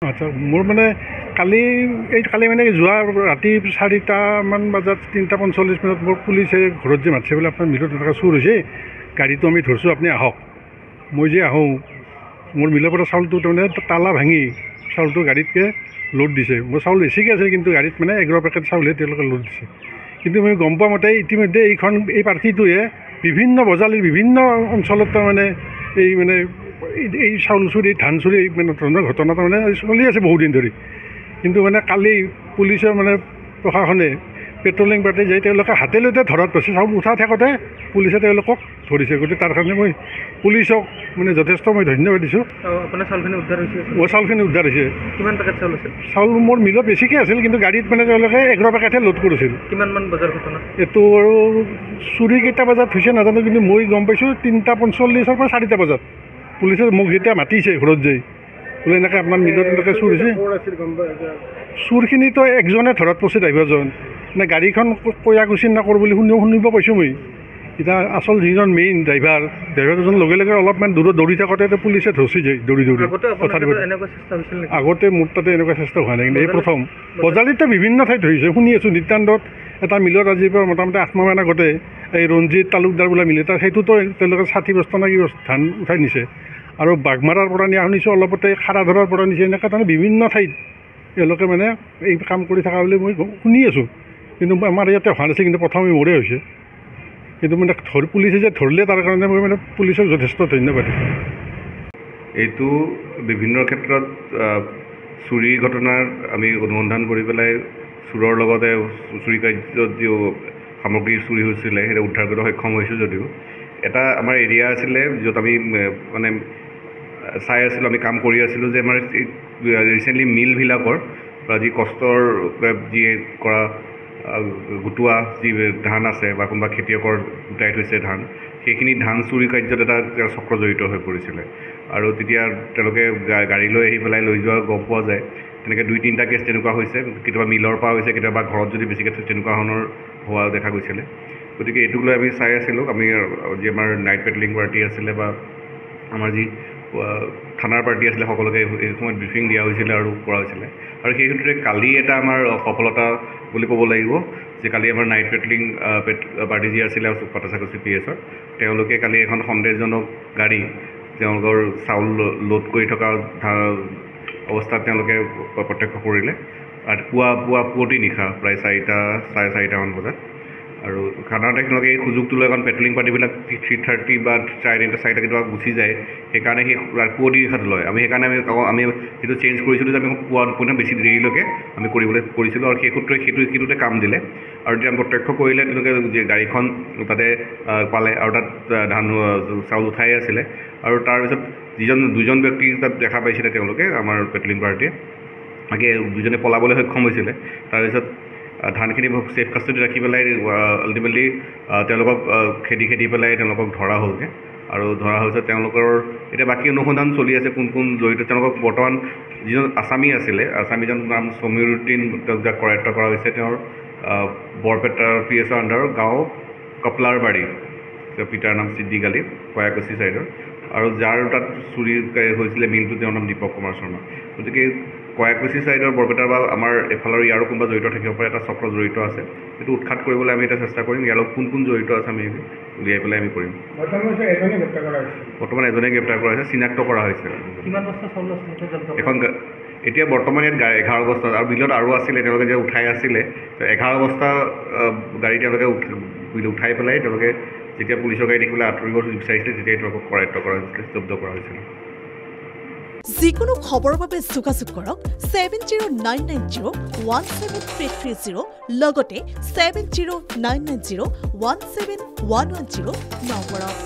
আচ্ছা মোৰ মানে কালি মানে যোৱা ৰাতি 4টামান বজাত 3:45 মোৰ পুলিচে ঘৰত যে মাতিছে বোলে আপোনাৰ মিলত এনেকুৱা চুৰ হৈছে গাড়ীটো আমি ধৰিছোঁ আপুনি আহক মই যে আহোঁ মোৰ মিলৰ পৰা চাউলটো তাৰমানে তালা ভাঙি চাউলটো গাড়ীতকৈ লোড দিছে মোৰ চাউল বেছিকৈ আছে কিন্তু গাড়ীত মানে 11 পেকেট চাউলহে তেওঁলোকে লোড দিছে কিন্তু মই গম পোৱা মতে ইতিমধ্যে এই পাৰ্টিটোৱে বিভিন্ন বজালীৰ বিভিন্ন অঞ্চলত তাৰমানে এই চাউল চুৰি ধান চুৰি মানে ধৰণৰ ঘটনা তাৰমানে চলি আছে বহুদিন ধৰি কিন্তু মানে কালি পুলিচৰ মানে প্ৰশাসনে পেট্ৰলিং পাৰ্টি যাই তেওঁলোকে হাতেলৈতে ধৰাত পাইছে চাউল উঠা থাকোঁতে পুলিচে তেওঁলোকক ধৰিছে গতিকে তাৰ কাৰণে মই পুলিচক মানে যথেষ্ট মই ধন্যবাদ দিছোঁ। আপোনাৰ চাউলখিনি উদ্ধাৰ হৈছে? মোৰ চাউলখিনি উদ্ধাৰ হৈছে। কিমান পেকেট চাউল আছিল? চাউল মোৰ মিলত বেছিকৈ আছিল কিন্তু গাড়ীত মানে তেওঁলোকে 11 পেকেটহে লোড কৰিছিল। কিমানমান বজাৰ ঘটনা এইটো আৰু চুৰি কেইটা বজাত হৈছে নাজানো কিন্তু মই গম পাইছোঁ 3:45 পৰা 4টা বজাত পুলিচে মোক যেতিয়া মাতিছে ঘৰত যাই বোলে এনেকৈ আপোনাৰ মিলত এনেকৈ চুৰ হৈছে। চুৰখিনিতো একজনে ধৰাত পৰিছে ড্ৰাইভাৰজন মানে গাড়ীখন কয়াকুচি নকৰোঁ বুলি শুনিব পাইছোঁ মই এতিয়া আচল যিজন মেইন ড্ৰাইভাৰজন লগে লগে অলপমান দূৰত দৌৰি থাকোঁতে পুলিচে ধৰিছে যায় দৌৰি আগতে মোৰ তাতে এনেকুৱা চেষ্টা হোৱা নাই কিন্তু এই প্ৰথম বজালীতো বিভিন্ন ঠাইত ধৰিছে শুনি আছোঁ নিত্যানন্দত এটা মিলত আজিৰ পৰা মোটামুটি 8 মাহমান আগতে এই ৰঞ্জিত তালুকদাৰ বোলা মিল এটা সেইটোতো তেওঁলোকে 60 বস্তা নে কি ধান উঠাই নিছে আৰু বাঘমাৰাৰ পৰা নিয়া শুনিছোঁ অলপতে খাৰাধৰাৰ পৰা নিছে এনেকৈ তাৰমানে বিভিন্ন ঠাইত তেওঁলোকে মানে এই কাম কৰি থকা বুলি মই শুনি আছোঁ কিন্তু আমাৰ ইয়াতে হোৱা নাছিল কিন্তু প্ৰথমে মোৰে হৈছে কিন্তু মানে পুলিচে যে ধৰিলে তাৰ কাৰণে মই মানে পুলিচক যথেষ্ট ধন্যবাদ দিছোঁ। এইটো বিভিন্ন ক্ষেত্ৰত চুৰি ঘটনাৰ আমি অনুসন্ধান কৰি পেলাই চোৰৰ লগতে চুৰি কাৰ্যত যি সামগ্ৰী চুৰি হৈছিলে সেইটো উদ্ধাৰ কৰিব সক্ষম হৈছোঁ যদিও এটা আমাৰ এৰিয়া আছিলে য'ত আমি মানে চাই আছিলোঁ আমি কাম কৰি আছিলোঁ যে আমাৰ ৰিচেণ্টলি মিলবিলাকৰ পৰা যি কষ্টৰ যি কৰা গোটোৱা যি ধান আছে বা কোনোবা খেতিয়কৰ গোটাই থৈছে ধান সেইখিনি ধান চুৰি কাৰ্যত এটা চক্ৰ জড়িত হৈ পৰিছিলে আৰু তেতিয়া তেওঁলোকে গাড়ী লৈ আহি পেলাই লৈ যোৱা গম পোৱা যায় তেনেকৈ 2-3টা কেছ তেনেকুৱা হৈছে কেতিয়াবা মিলৰ পৰা হৈছে কেতিয়াবা ঘৰত যদি বেছিকৈ তেনেকুৱা ধৰণৰ হোৱা দেখা গৈছিলে গতিকে এইটোক লৈ আমি চাই আছিলোঁ আমি যি আমাৰ নাইট পেট্ৰলিং পাৰ্টি আছিলে বা আমাৰ যি থানাৰ পাৰ্টি আছিলে সকলোকে এই সময়ত ব্ৰিফিং দিয়া হৈছিলে আৰু কৰা হৈছিলে আৰু সেই সূত্ৰে কালি এটা আমাৰ সফলতা বুলি ক'ব লাগিব যে কালি আমাৰ নাইট পেট্ৰলিং পাৰ্টি যি আছিলে পাটাচাকুচি PSৰ তেওঁলোকে কালি এখন সন্দেহজনক গাড়ী তেওঁলোকৰ চাউল লোড কৰি থকা অৱস্থাত তেওঁলোকে প্ৰত্যক্ষ কৰিলে আৰু পুৱতি নিশা প্ৰায় 4:30মান বজাত আৰু সাধাৰণতে তেওঁলোকে এই সুযোগটো লৈ এখন পেট্ৰলিং পাৰ্টিবিলাক 3:30 বা 4:30 কেতিয়াবা গুচি যায় সেইকাৰণে সেই পুৱতি নিশাটো লয় আমি সেইকাৰণে আমি সেইটো চেঞ্জ কৰিছিলোঁ যে আমি পুৱা বেছি দেৰিলৈকে আমি কৰিছিলোঁ আৰু সেই সূত্ৰে সেইটোতে কাম দিলে আৰু যেতিয়া প্ৰত্যক্ষ কৰিলে তেওঁলোকে যে গাড়ীখন তাতে পালে আৰু তাত ধান চাউল উঠাই আছিলে আৰু তাৰপিছত দুজন ব্যক্তি তাত দেখা পাইছিলে তেওঁলোকে আমাৰ পেট্ৰলিং পাৰ্টিয়ে বাকী দুজনে পলাবলৈ সক্ষম হৈছিলে তাৰপিছত ধানখিনি ছেফ কাষ্টডি ৰাখি পেলাই আল্টিমেটলি তেওঁলোকক খেদি পেলাই তেওঁলোকক ধৰা হ'লগৈ আৰু ধৰা হৈছে তেওঁলোকৰ এতিয়া বাকী অনুসন্ধান চলি আছে কোন কোন জড়িত তেওঁলোকক বৰ্তমান যিজন আছামী আছিলে আছামীজন নাম সমীৰুদ্দিন তেওঁক যাক কৰায়ত্ব কৰা হৈছে তেওঁৰ বৰপেটা PSৰ আণ্ডাৰৰ গাঁও কপলাৰবাৰী তেওঁ পিতাৰ নাম সিদ্দিক আলী কয়াকুচি ছাইডৰ আৰু যাৰ তাত চুৰি হৈছিলে মিলটো তেওঁৰ নাম দীপক কুমাৰ শৰ্মা গতিকে কয়াকুচি ছাইডৰ বৰপেটা বা আমাৰ এফালৰ ইয়াৰো কোনোবা জড়িত থাকিব পাৰে এটা চক্ৰ জড়িত আছে সেইটো উৎখাত কৰিবলৈ আমি এটা চেষ্টা কৰিম ইয়াৰ লগত কোন জড়িত আছে আমি উলিয়াই পেলাই আমি কৰিম। বৰ্তমান এজনে গ্ৰেপ্তাৰ কৰা হৈছে চিনাক্ত কৰা হৈছে এখন এতিয়া বৰ্তমান ইয়াত 11 বস্তা আৰু বিলত আৰু আছিলে তেওঁলোকে যে উঠাই আছিলে 11 বস্তা গাড়ী তেওঁলোকে উঠাই পেলাই তেওঁলোকে যেতিয়া পুলিচৰ গাড়ী দেখিবলৈ আঁতৰিব বিচাৰিছিলে তেতিয়াই তেওঁলোকক কৰায়ত্ব কৰা হৈছিলে জব্দ কৰা হৈছিলে। যিকোনো খবৰৰ বাবে যোগাযোগ কৰক 7099017330 লগতে 7099017110 নম্বৰত।